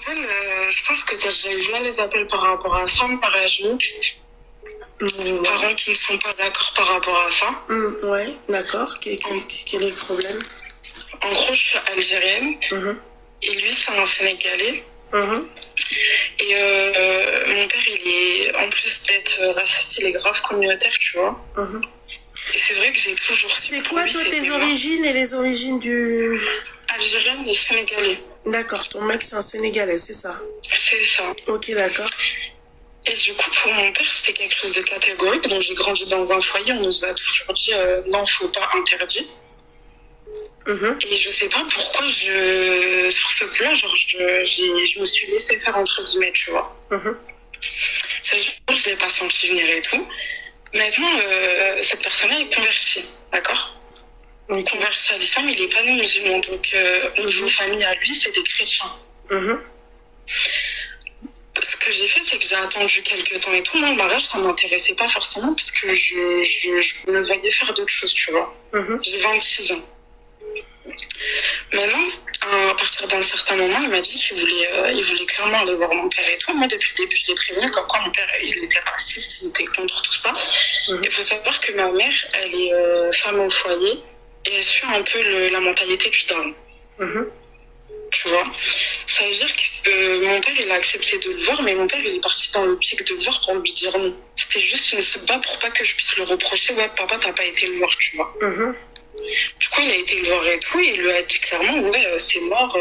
t'appelle, je pense que t'as déjà eu là les appels par rapport à ça, mariage mixte. Ouais. Parents qui ne sont pas d'accord par rapport à ça. Ouais, d'accord. Quel est le problème? En gros, je suis algérienne Mhm. et lui, c'est un Sénégalais. Mhm. Et mon père, il est, en plus d'être raciste, il est grave communautaire, tu vois. Mhm. Et c'est vrai que j'ai toujours su C'est pour quoi, lui, toi, c'était tes mort. origines et les origines du... Algérienne et Sénégalais. D'accord, ton mec, c'est un Sénégalais, c'est ça? C'est ça. Ok, d'accord. Et du coup, pour mon père, c'était quelque chose de catégorique. Donc, j'ai grandi dans un foyer, on nous a toujours dit non, faut pas, interdit. Mhm. Et je sais pas pourquoi sur ce coup-là, genre, je me suis laissée faire entre guillemets, tu vois. Mhm. Ce jour, je l'ai pas senti venir et tout. Maintenant, cette personne-là est convertie, d'accord? Ok. Convertie à l'islam, il est pas non musulman. Donc, au niveau famille à lui, c'est des chrétiens. Mhm. Ce que j'ai fait, c'est que j'ai attendu quelques temps et tout. Moi, le mariage, ça m'intéressait pas forcément parce que je me voyais faire d'autres choses, tu vois. Mhm. J'ai 26 ans. Maintenant, à partir d'un certain moment, il m'a dit il voulait clairement aller voir mon père et tout. Moi, depuis le début, je l'ai prévenu comme quoi mon père, il était raciste, il était contre tout ça. Il faut savoir que ma mère, elle est femme au foyer et elle suit un peu la mentalité du daron. Mhm. Tu vois, ça veut dire que mon père, il a accepté de le voir, mais mon père, il est parti dans le pic de le voir pour lui dire non. C'était juste une sebat pour pas que je puisse le reprocher. Ouais, papa, t'as pas été le voir, tu vois. Mhm. Du coup, il a été le voir et tout, et il lui a dit clairement, ouais, c'est mort,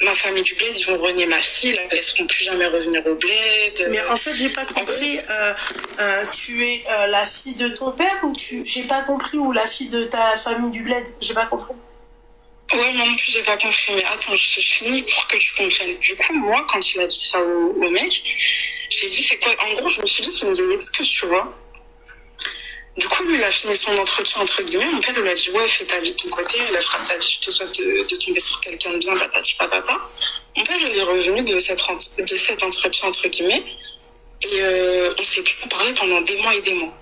ma famille du bled, ils vont renier ma fille, là, elles laisseront plus jamais revenir au bled. Mais en fait, j'ai pas compris, tu es la fille de ton père ou j'ai pas compris, ou la fille de ta famille du bled, j'ai pas compris. Ouais, moi non plus, j'ai pas compris, mais attends, je finis pour que tu comprennes. Du coup, moi, quand il a dit ça au mec, j'ai dit, c'est quoi? En gros, je me suis dit, c'est une vieille excuse, tu vois. Du coup, lui, il a fini son entretien, entre guillemets. Mon père, il lui a dit, ouais, fais ta vie de ton côté, elle fera sa vie, je te souhaite de tomber sur quelqu'un de bien, patati patata. Mon père, il est revenu de cet entretien, entre guillemets, et on s'est plus parlé pendant des mois et des mois.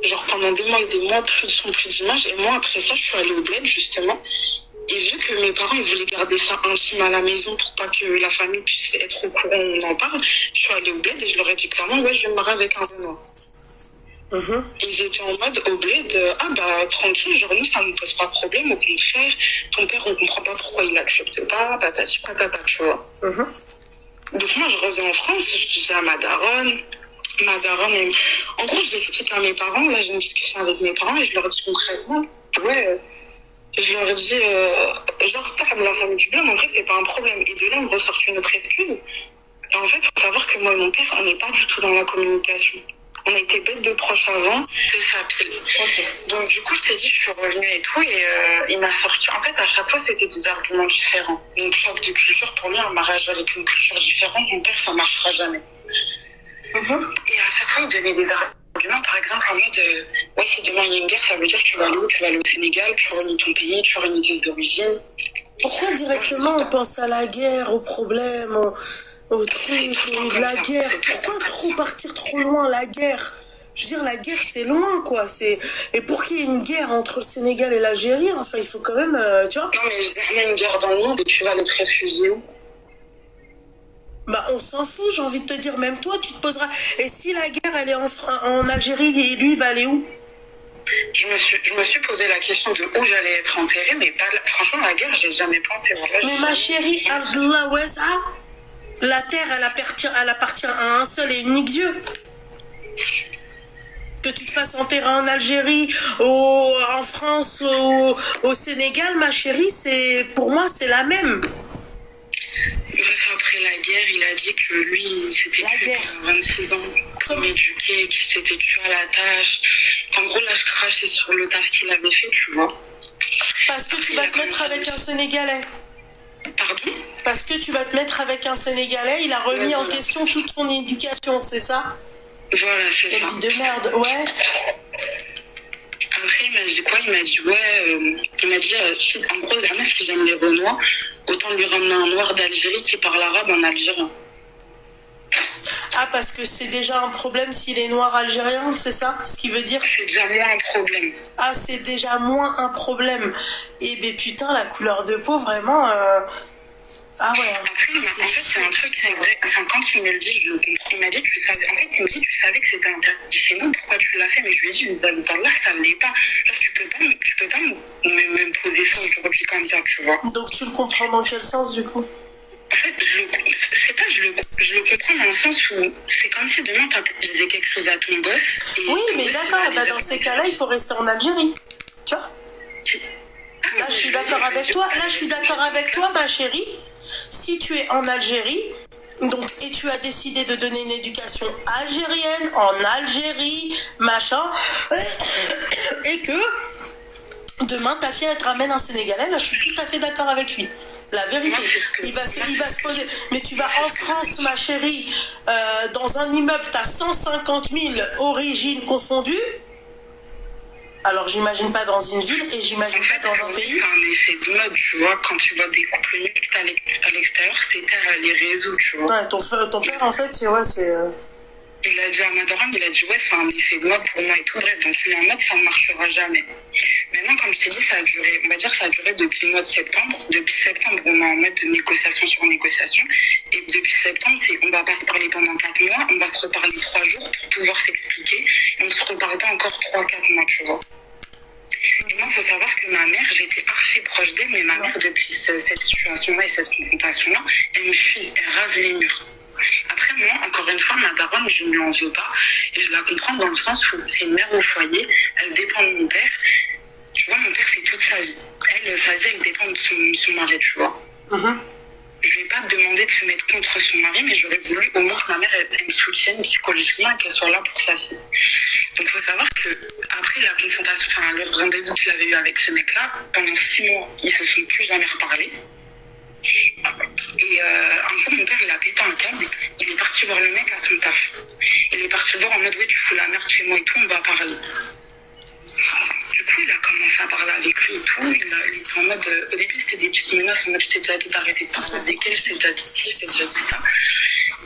Genre pendant des mois et des mois, plus de son, plus d'images. Et moi, après ça, je suis allée au bled, justement. Et vu que mes parents, ils voulaient garder ça intime à la maison pour pas que la famille puisse être au courant, on en parle, je suis allée au bled et je leur ai dit clairement, ouais, je vais me marier avec un Renoir. Mhm. Ils étaient en mode au bled, ah bah tranquille, genre nous ça nous pose pas de problème, au contraire, ton père on comprend pas pourquoi il accepte pas, patati patata, tu vois. Mhm. Donc moi je reviens en France, je disais à ma daronne, en gros j'explique à mes parents, là j'ai une discussion avec mes parents et je leur dis concrètement, ouais, je leur dis, genre comme la famille du bled, en vrai c'est pas un problème. Et de là on me ressort une autre excuse. Et en fait, faut savoir que moi et mon père, on n'est pas du tout dans la communication. On a été bêtes de proches avant, c'est ça pile. Ok. Donc du coup, je t'ai dit, je suis revenue et tout, et il m'a sorti. En fait, à chaque fois, c'était des arguments différents. Donc choc de culture, pour lui, un mariage avec une culture différente, mon père, ça marchera jamais. Mhm. Et à chaque fois, il donnait des arguments, par exemple, en mode, ouais, si demain il y a une guerre, ça veut dire que tu vas aller où? Tu vas aller au Sénégal, tu renies ton pays, tu renies tes origines. Pourquoi directement on pense à la guerre, aux problèmes, au truc, de la guerre? Pourquoi trop partir trop loin, la guerre? Je veux dire, la guerre, c'est loin, quoi. Et pour qu'il y ait une guerre entre le Sénégal et l'Algérie, enfin, il faut quand même, tu vois. Non, mais il y a une guerre dans le monde et tu vas aller te réfugier où? Bah, on s'en fout, j'ai envie de te dire. Même toi, tu te poseras. Et si la guerre, elle est en Algérie, et lui, il va aller où? Je me suis posé la question de où j'allais être enterrée, mais pas, franchement, la guerre, j'ai jamais pensé. Voilà, Mais ma chérie, Abdullah Wessa, la terre, elle appartient à un seul et unique Dieu. Que tu te fasses enterrer en Algérie, en France, au Sénégal, ma chérie, pour moi, c'est la même. Bref, après la guerre, il a dit que lui, il s'était tué pendant 26 ans pour m'éduquer, qu'il s'était tué à la tâche. En gros, là, je crachais sur le taf qu'il avait fait, tu vois. Parce que tu vas te mettre avec un Sénégalais. Pardon? Parce que tu vas te mettre avec un Sénégalais, il a remis en question toute son éducation, c'est ça? Voilà, c'est ça. Quelle vie de merde, ouais. Après, il m'a dit quoi? Il m'a dit, ouais, il m'a dit, si, en gros, dernière, si j'aime les Renois, autant lui ramener un noir d'Algérie qui parle arabe en algérien. Ah, parce que c'est déjà un problème s'il est noir algérien, c'est ça? Ce qui veut dire? C'est déjà moins un problème. Ah, c'est déjà moins un problème. Et ben putain, la couleur de peau, vraiment... Ah ouais, Après, en fait, c'est un truc, c'est vrai. Enfin, quand il me le dit, je le comprends. Il m'a dit, tu savais. En fait, il me dit, tu savais que c'était interdit chez nous. Pourquoi tu l'as fait? Mais je lui ai dit, vis-à-vis d'Allah, ça ne l'est pas. Genre, tu peux pas me poser ça aujourd'hui comme ça, tu vois. Donc tu le comprends dans quel sens du coup? En fait, je le comprends dans le sens où c'est comme si demain, tu disais quelque chose à ton gosse. Oui, mais d'accord, bah, dans ces cas-là, il faut rester en Algérie. Tu vois? Là, je suis d'accord avec toi. Là, je suis d'accord avec toi, ma chérie. Si tu es en Algérie, donc, et tu as décidé de donner une éducation algérienne en Algérie, machin, et que demain ta fille elle te ramène un Sénégalais, là, je suis tout à fait d'accord avec lui. La vérité, il va se poser. Mais tu vas en France, ma chérie, dans un immeuble, t'as 150 000 origines confondues. Alors j'imagine pas dans une ville et j'imagine pas dans un pays. C'est un effet de mode, tu vois. Quand tu vois des couples mixtes à l'extérieur, c'est les réseaux, tu vois. Ouais, ton père en fait, c'est Il a dit à Madaran, il a dit ouais, c'est un effet de mode pour moi et tout. Bref, donc il est en mode ça ne marchera jamais. Maintenant, comme je t'ai dit, ça a duré, on va dire, ça a duré depuis le mois de septembre. Depuis septembre, on est en mode de négociation sur négociation. Et depuis septembre, on va pas se parler pendant 4 mois, on va se reparler 3 jours pour pouvoir s'expliquer. Et on se reparle pas encore 3-4 mois, tu vois. Et moi, il faut savoir que ma mère, j'étais archi proche d'elle, mais ma mère, depuis cette situation-là et cette confrontation-là, elle me fuit, elle rase les murs. Après, moi, encore une fois, ma daronne, je ne lui en veux pas. Et je la comprends dans le sens où c'est une mère au foyer, elle dépend de mon père. Tu vois, mon père, c'est toute sa vie. Sa vie, elle dépend de son mari, tu vois. Je ne vais pas demander de se mettre contre son mari, mais j'aurais voulu au moins que ma mère elle me soutienne psychologiquement et qu'elle soit là pour sa fille. Donc il faut savoir que après la confrontation, enfin le rendez-vous qu'il avait eu avec ce mec-là, pendant 6 mois, ils se sont plus jamais reparlé. Et un jour, mon père, il a pété un câble, il est parti voir le mec à son taf. Il est parti voir en mode, oui, tu fous la merde chez moi et tout, on va parler. Du coup, il a commencé à parler avec lui et tout. Il était en mode. Au début, c'était des petites menaces. En mode, je t'ai déjà dit d'arrêter de parler avec elle, je t'ai déjà dit ci, je t'ai déjà dit ça.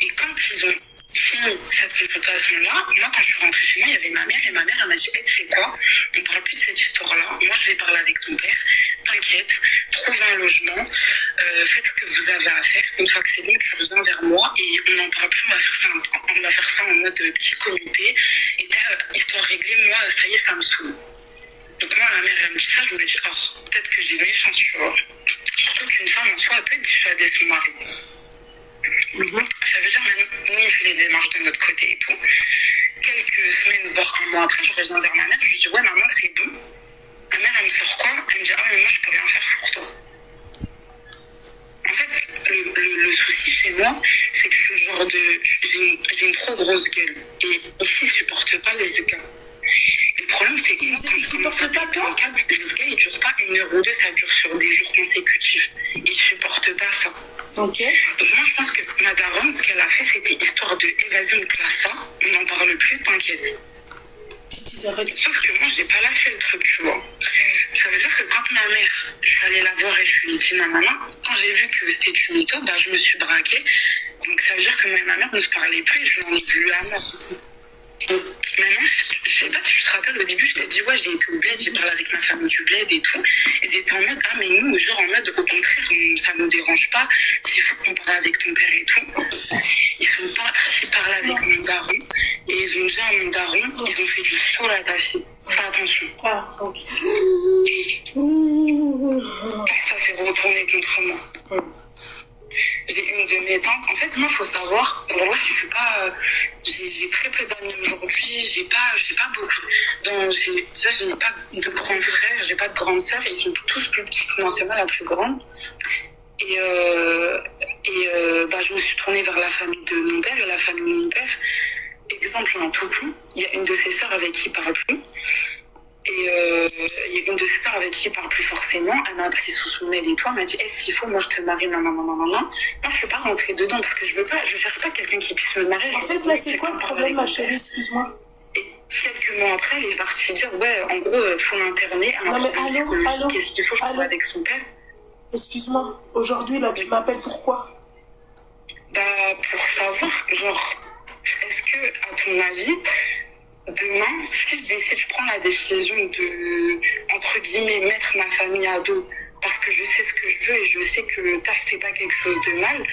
Et quand ils ont fini cette confrontation-là, moi, quand je suis rentrée chez moi, il y avait ma mère. Et ma mère, elle m'a dit, hey, tu sais quoi, on ne parle plus de cette histoire-là. Moi, je vais parler avec ton père. T'inquiète, trouve un logement. Faites ce que vous avez à faire. Une fois que c'est bon, tu reviens vers moi. Et on n'en parle plus. On va faire ça en mode petit comité. Et histoire réglée, moi, ça y est, ça me saoule. Donc moi, la mère, elle me dit ça, je me dis, oh, peut-être que j'ai mes chances, tu vois. Surtout qu'une femme, en soi, elle peut dissuader son mari. Ça veut dire, nous, on fait les démarches de notre côté et tout. Quelques semaines, voire un mois après, je reviens vers ma mère, je lui dis, ouais, maman, c'est bon. Ma mère, elle me sort quoi? Elle me dit, ah, mais moi, je peux rien faire pour toi. En fait, le souci chez moi, c'est que je suis genre j'ai une trop grosse gueule. Et ici, je supporte pas les gars. Le problème, c'est que moi, quand je commence à péter un câble, les gars, ils durent pas 1 heure ou 2, ça dure sur des jours consécutifs. Ils supportent pas ça. Ok. Donc moi, je pense que ma daronne, ce qu'elle a fait, c'était histoire de, vas-y, on classe ça, on n'en parle plus, t'inquiète. Sauf que moi, j'ai pas lâché le truc, tu vois. Ça veut dire que quand ma mère, je suis allée la voir et je lui ai dit, maman, quand j'ai vu que c'était une méthode, bah, je me suis braquée. Donc ça veut dire que ma mère ne se parlait plus et je l'en ai voulu à mort. Donc maintenant, je sais pas si tu te rappelles, au début, je t'ai dit, ouais, j'ai été au bled, j'ai parlé avec ma famille du bled et tout. Et ils étaient en mode, ah, mais nous, genre en mode, au contraire, ça nous dérange pas, s'il faut qu'on parle avec ton père et tout. Ils sont partis parler avec mon daron. Et ils ont dit à mon daron, ils ont fait du sol à ta fille. Fais attention. Ah, ok. Et ça s'est retourné contre moi. J'ai une de mes tantes. En fait, moi, il faut savoir, pour moi, je suis pas. J'ai très peu d'amis aujourd'hui. J'ai pas beaucoup. Donc, j'ai pas de grands frères, j'ai pas de grandes sœurs. Ils sont tous plus petits que moi. C'est moi la plus grande. Et bah, je me suis tournée vers la famille de mon père et la famille de mon père. Exemple, en tout coup, il y a une de ses sœurs avec qui il parle plus. Et il y a une de ses sœurs avec qui il parle plus forcément. Elle m'a pris sous son aile et tout. Elle m'a dit, s'il faut, moi je te marie, non. Moi, je ne peux pas rentrer dedans parce que je cherche pas quelqu'un qui puisse me marier. En fait, là, c'est quoi le problème, ma chérie? Excuse-moi. Et quelques mois après, elle est partie dire, ouais, en gros, faut l'interner. Non, mais allô, qu'est-ce qu'il faut, je parle avec son père. Excuse-moi, aujourd'hui, là, tu m'appelles pourquoi? Bah, pour savoir, genre, est-ce que, à ton avis, demain, si je prends la décision de, entre guillemets, mettre ma famille à dos parce que je sais ce que je veux et je sais que le taf, c'est pas quelque chose de mal.